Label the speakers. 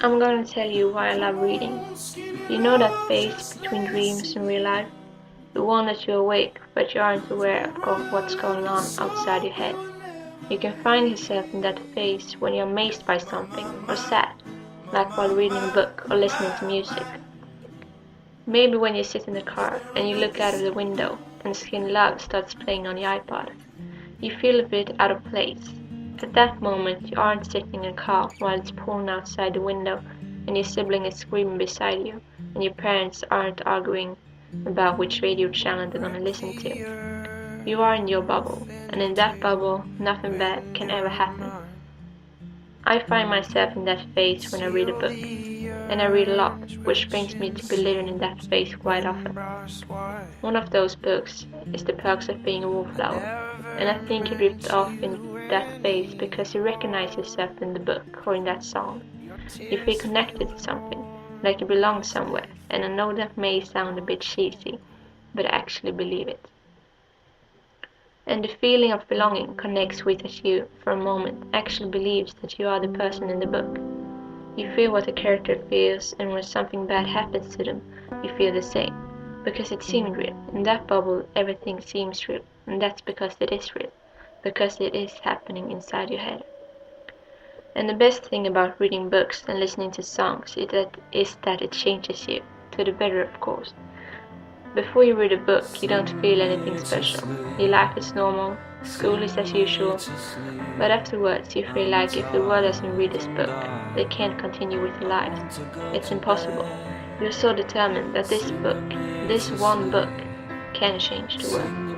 Speaker 1: I'm gonna tell you why I love reading. You know that phase between dreams and real life? The one that you're awake, but you aren't aware of what's going on outside your head. You can find yourself in that phase when you're amazed by something, or sad, like while reading a book or listening to music. Maybe when you sit in the car and you look out of the window and Skin Love starts playing on the iPod. You feel a bit out of place. At that moment, you aren't sitting in a car while it's pouring outside the window and your sibling is screaming beside you and your parents aren't arguing about which radio channel they're gonna listen to. You are in your bubble, and in that bubble, nothing bad can ever happen. I find myself in that phase when I read a book, and I read a lot, which brings me to be living in that phase quite often. One of those books is The Perks of Being a Wallflower, and I think you drift off in that phase because you recognize yourself in the book or in that song. You feel connected to something, like you belong somewhere, and I know that may sound a bit cheesy, but I actually believe it. And the feeling of belonging connects with that you, for a moment, actually believes that you are the person in the book. You feel what the character feels, and when something bad happens to them, you feel the same. Because it seemed real. In that bubble, everything seems real, and that's because it is real. Because it is happening inside your head. And the best thing about reading books and listening to songs is that it changes you, to the better of course. Before you read a book, you don't feel anything special. Your life is normal, school is as usual, but afterwards you feel like if the world doesn't read this book, they can't continue with their lives. It's impossible. You're so determined that this book, this one book, can change the world.